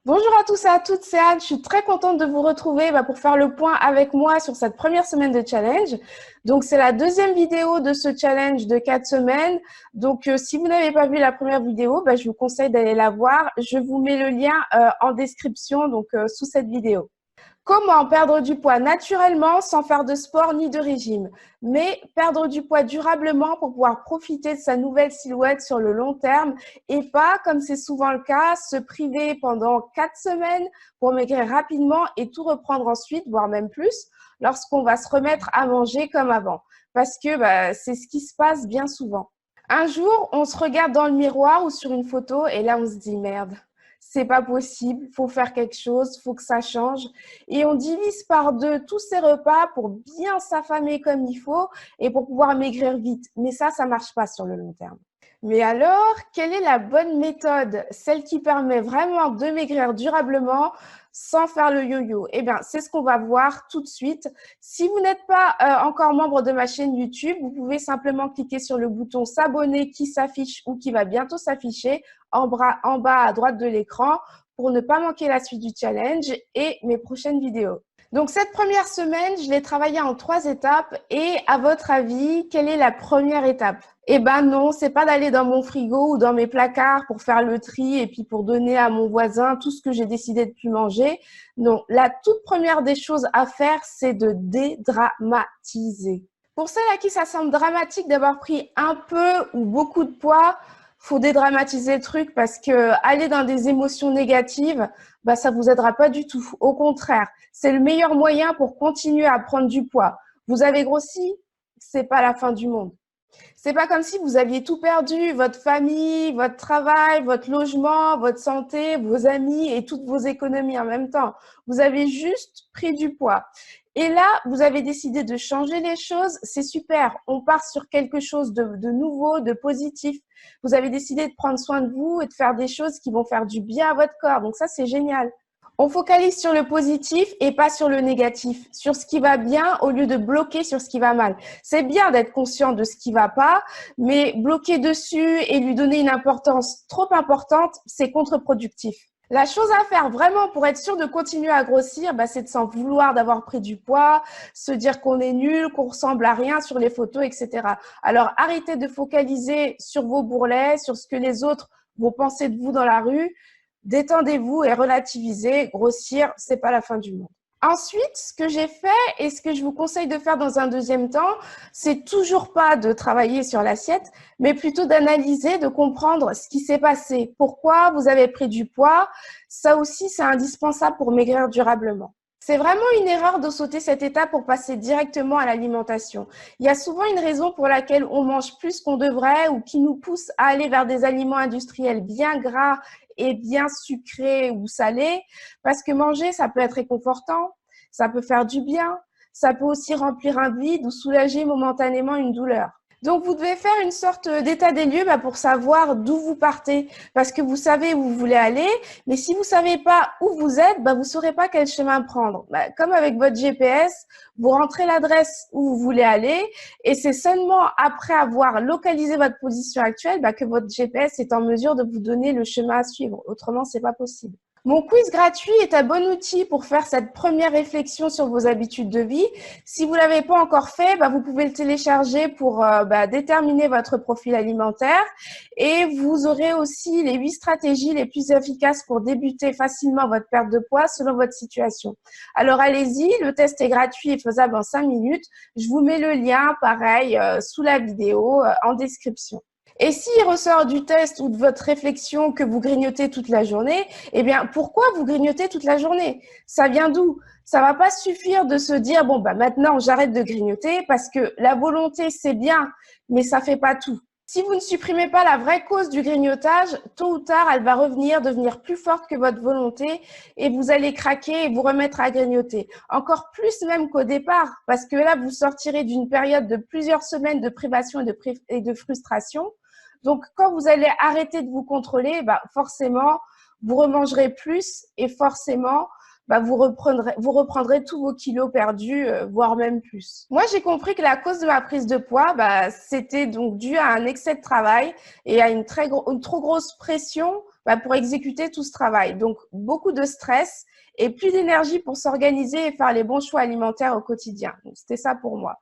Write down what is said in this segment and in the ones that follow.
Bonjour à tous et à toutes, c'est Anne. Je suis très contente de vous retrouver pour faire le point avec moi sur cette première semaine de challenge. Donc, c'est la deuxième vidéo de ce challenge de 4 semaines. Donc, si vous n'avez pas vu la première vidéo, je vous conseille d'aller la voir. Je vous mets le lien en description, donc sous cette vidéo. Comment perdre du poids naturellement sans faire de sport ni de régime, mais perdre du poids durablement pour pouvoir profiter de sa nouvelle silhouette sur le long terme et pas, comme c'est souvent le cas, se priver pendant 4 semaines pour maigrir rapidement et tout reprendre ensuite, voire même plus, lorsqu'on va se remettre à manger comme avant. Parce que c'est ce qui se passe bien souvent. Un jour, on se regarde dans le miroir ou sur une photo et là, on se dit merde. C'est pas possible, faut faire quelque chose, faut que ça change. Et on divise par deux tous ces repas pour bien s'affamer comme il faut et pour pouvoir maigrir vite. Mais ça marche pas sur le long terme. Mais alors, quelle est la bonne méthode? Celle qui permet vraiment de maigrir durablement sans faire le yo-yo? Eh bien, c'est ce qu'on va voir tout de suite. Si vous n'êtes pas encore membre de ma chaîne YouTube, vous pouvez simplement cliquer sur le bouton s'abonner qui s'affiche ou qui va bientôt s'afficher en bas à droite de l'écran pour ne pas manquer la suite du challenge et mes prochaines vidéos. Donc, cette première semaine, je l'ai travaillée en 3 étapes. Et à votre avis, quelle est la première étape? Eh ben non, c'est pas d'aller dans mon frigo ou dans mes placards pour faire le tri et puis pour donner à mon voisin tout ce que j'ai décidé de plus manger. Non, la toute première des choses à faire, c'est de dédramatiser. Pour celles à qui ça semble dramatique d'avoir pris un peu ou beaucoup de poids, faut dédramatiser le truc parce que aller dans des émotions négatives, ça vous aidera pas du tout. Au contraire, c'est le meilleur moyen pour continuer à prendre du poids. Vous avez grossi, c'est pas la fin du monde. C'est pas comme si vous aviez tout perdu, votre famille, votre travail, votre logement, votre santé, vos amis et toutes vos économies en même temps. Vous avez juste pris du poids. Et là, vous avez décidé de changer les choses, c'est super. On part sur quelque chose de nouveau, de positif. Vous avez décidé de prendre soin de vous et de faire des choses qui vont faire du bien à votre corps. Donc ça, c'est génial. On focalise sur le positif et pas sur le négatif, sur ce qui va bien au lieu de bloquer sur ce qui va mal. C'est bien d'être conscient de ce qui va pas, mais bloquer dessus et lui donner une importance trop importante, c'est contre-productif. La chose à faire vraiment pour être sûr de continuer à grossir, c'est de s'en vouloir d'avoir pris du poids, se dire qu'on est nul, qu'on ressemble à rien sur les photos, etc. Alors arrêtez de focaliser sur vos bourrelets, sur ce que les autres vont penser de vous dans la rue. Détendez-vous et relativisez. Grossir, c'est pas la fin du monde. Ensuite, ce que j'ai fait et ce que je vous conseille de faire dans un deuxième temps, c'est toujours pas de travailler sur l'assiette, mais plutôt d'analyser, de comprendre ce qui s'est passé, pourquoi vous avez pris du poids. Ça aussi, c'est indispensable pour maigrir durablement. C'est vraiment une erreur de sauter cette étape pour passer directement à l'alimentation. Il y a souvent une raison pour laquelle on mange plus qu'on devrait ou qui nous pousse à aller vers des aliments industriels bien gras et bien sucrés ou salés, parce que manger, ça peut être réconfortant, ça peut faire du bien, ça peut aussi remplir un vide ou soulager momentanément une douleur. Donc, vous devez faire une sorte d'état des lieux pour savoir d'où vous partez, parce que vous savez où vous voulez aller, mais si vous savez pas où vous êtes, vous saurez pas quel chemin prendre. Comme avec votre GPS, vous rentrez l'adresse où vous voulez aller, et c'est seulement après avoir localisé votre position actuelle que votre GPS est en mesure de vous donner le chemin à suivre. Autrement, c'est pas possible. Mon quiz gratuit est un bon outil pour faire cette première réflexion sur vos habitudes de vie. Si vous ne l'avez pas encore fait, vous pouvez le télécharger pour déterminer votre profil alimentaire et vous aurez aussi les 8 stratégies les plus efficaces pour débuter facilement votre perte de poids selon votre situation. Alors allez-y, le test est gratuit et faisable en 5 minutes. Je vous mets le lien, pareil, sous la vidéo, en description. Et s'il ressort du test ou de votre réflexion que vous grignotez toute la journée, eh bien, pourquoi vous grignotez toute la journée? Ça vient d'où? Ça va pas suffire de se dire, bon, maintenant, j'arrête de grignoter parce que la volonté, c'est bien, mais ça fait pas tout. Si vous ne supprimez pas la vraie cause du grignotage, tôt ou tard, elle va revenir, devenir plus forte que votre volonté et vous allez craquer et vous remettre à grignoter. Encore plus même qu'au départ, parce que là, vous sortirez d'une période de plusieurs semaines de privation et de frustration. Donc, quand vous allez arrêter de vous contrôler, forcément, vous remangerez plus et forcément, vous reprendrez tous vos kilos perdus, voire même plus. Moi, j'ai compris que la cause de ma prise de poids, c'était donc dû à un excès de travail et à une trop grosse pression pour exécuter tout ce travail. Donc, beaucoup de stress et plus d'énergie pour s'organiser et faire les bons choix alimentaires au quotidien. Donc, c'était ça pour moi.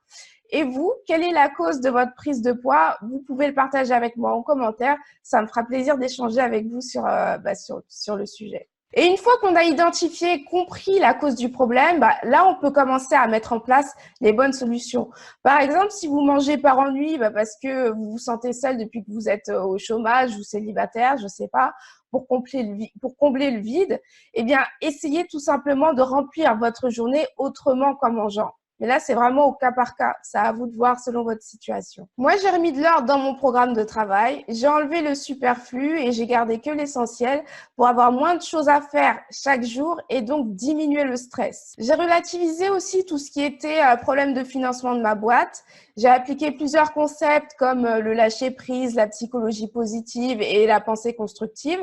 Et vous, quelle est la cause de votre prise de poids? Vous pouvez le partager avec moi en commentaire. Ça me fera plaisir d'échanger avec vous sur le sujet. Et une fois qu'on a identifié, compris la cause du problème, là, on peut commencer à mettre en place les bonnes solutions. Par exemple, si vous mangez par ennui, parce que vous vous sentez seul depuis que vous êtes au chômage ou célibataire, je sais pas, pour combler le vide, eh bien, essayez tout simplement de remplir votre journée autrement qu'en mangeant. Mais là, c'est vraiment au cas par cas. C'est à vous de voir selon votre situation. Moi, j'ai remis de l'ordre dans mon programme de travail. J'ai enlevé le superflu et j'ai gardé que l'essentiel pour avoir moins de choses à faire chaque jour et donc diminuer le stress. J'ai relativisé aussi tout ce qui était problème de financement de ma boîte. J'ai appliqué plusieurs concepts comme le lâcher-prise, la psychologie positive et la pensée constructive.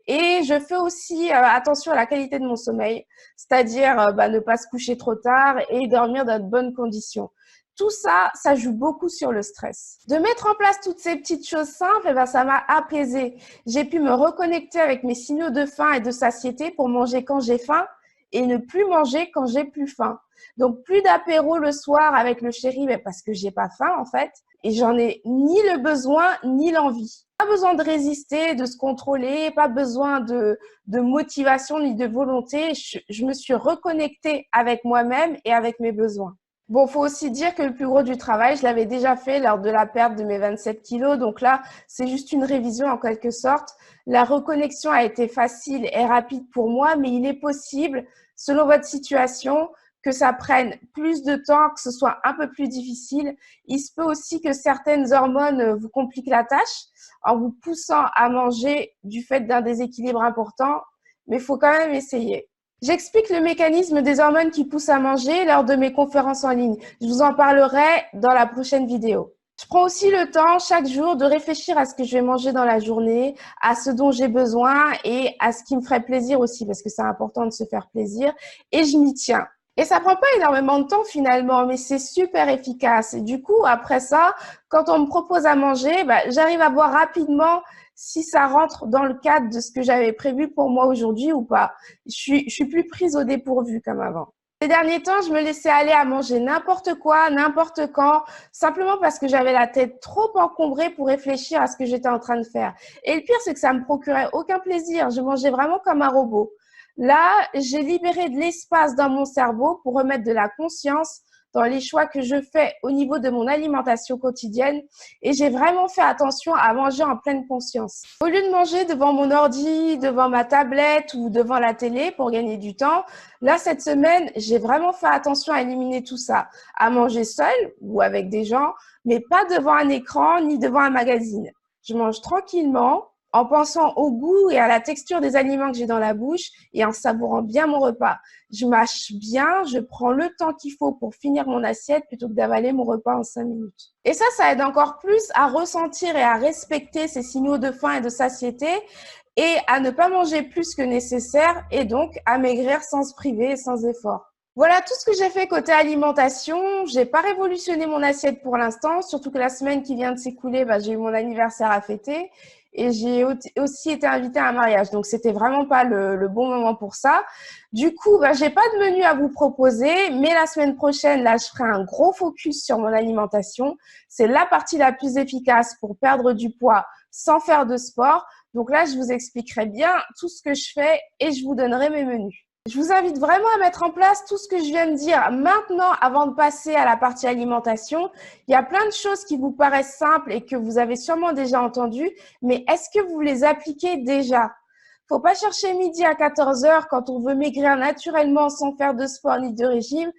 Et je fais aussi attention à la qualité de mon sommeil, c'est-à-dire ne pas se coucher trop tard et dormir dans de bonnes conditions. Tout ça, ça joue beaucoup sur le stress. De mettre en place toutes ces petites choses simples, ça m'a apaisée. J'ai pu me reconnecter avec mes signaux de faim et de satiété pour manger quand j'ai faim et ne plus manger quand j'ai plus faim. Donc, plus d'apéro le soir avec le chéri, parce que j'ai pas faim en fait, et j'en ai ni le besoin ni l'envie. Pas besoin de résister, de se contrôler, pas besoin de motivation ni de volonté. Je me suis reconnectée avec moi-même et avec mes besoins. Bon, faut aussi dire que le plus gros du travail, je l'avais déjà fait lors de la perte de mes 27 kilos. Donc là, c'est juste une révision en quelque sorte. La reconnexion a été facile et rapide pour moi, mais il est possible, selon votre situation, que ça prenne plus de temps, que ce soit un peu plus difficile. Il se peut aussi que certaines hormones vous compliquent la tâche en vous poussant à manger du fait d'un déséquilibre important, mais il faut quand même essayer. J'explique le mécanisme des hormones qui poussent à manger lors de mes conférences en ligne. Je vous en parlerai dans la prochaine vidéo. Je prends aussi le temps chaque jour de réfléchir à ce que je vais manger dans la journée, à ce dont j'ai besoin et à ce qui me ferait plaisir aussi, parce que c'est important de se faire plaisir, et je m'y tiens. Et ça prend pas énormément de temps finalement, mais c'est super efficace. Et du coup, après ça, quand on me propose à manger, j'arrive à voir rapidement si ça rentre dans le cadre de ce que j'avais prévu pour moi aujourd'hui ou pas. Je suis plus prise au dépourvu comme avant. Ces derniers temps, je me laissais aller à manger n'importe quoi, n'importe quand, simplement parce que j'avais la tête trop encombrée pour réfléchir à ce que j'étais en train de faire. Et le pire, c'est que ça me procurait aucun plaisir. Je mangeais vraiment comme un robot. Là, j'ai libéré de l'espace dans mon cerveau pour remettre de la conscience dans les choix que je fais au niveau de mon alimentation quotidienne et j'ai vraiment fait attention à manger en pleine conscience. Au lieu de manger devant mon ordi, devant ma tablette ou devant la télé pour gagner du temps, là, cette semaine, j'ai vraiment fait attention à éliminer tout ça, à manger seule ou avec des gens, mais pas devant un écran ni devant un magazine. Je mange tranquillement, en pensant au goût et à la texture des aliments que j'ai dans la bouche et en savourant bien mon repas. Je mâche bien, je prends le temps qu'il faut pour finir mon assiette plutôt que d'avaler mon repas en 5 minutes. Et ça aide encore plus à ressentir et à respecter ces signaux de faim et de satiété et à ne pas manger plus que nécessaire et donc à maigrir sans se priver et sans effort. Voilà tout ce que j'ai fait côté alimentation. J'ai pas révolutionné mon assiette pour l'instant, surtout que la semaine qui vient de s'écouler, j'ai eu mon anniversaire à fêter. Et j'ai aussi été invitée à un mariage. Donc, c'était vraiment pas le bon moment pour ça. Du coup, j'ai pas de menu à vous proposer. Mais la semaine prochaine, là, je ferai un gros focus sur mon alimentation. C'est la partie la plus efficace pour perdre du poids sans faire de sport. Donc là, je vous expliquerai bien tout ce que je fais et je vous donnerai mes menus. Je vous invite vraiment à mettre en place tout ce que je viens de dire maintenant avant de passer à la partie alimentation. Il y a plein de choses qui vous paraissent simples et que vous avez sûrement déjà entendues, mais est-ce que vous les appliquez déjà? Faut pas chercher midi à 14 heures quand on veut maigrir naturellement sans faire de sport ni de régime.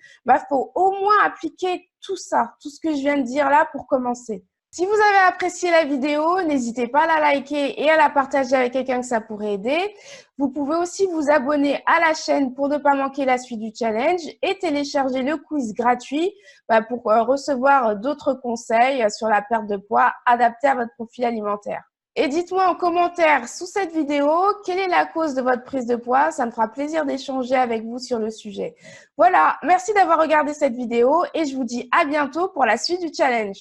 Faut au moins appliquer tout ça, tout ce que je viens de dire là pour commencer. Si vous avez apprécié la vidéo, n'hésitez pas à la liker et à la partager avec quelqu'un que ça pourrait aider. Vous pouvez aussi vous abonner à la chaîne pour ne pas manquer la suite du challenge et télécharger le quiz gratuit pour recevoir d'autres conseils sur la perte de poids adaptés à votre profil alimentaire. Et dites-moi en commentaire sous cette vidéo quelle est la cause de votre prise de poids. Ça me fera plaisir d'échanger avec vous sur le sujet. Voilà, merci d'avoir regardé cette vidéo et je vous dis à bientôt pour la suite du challenge.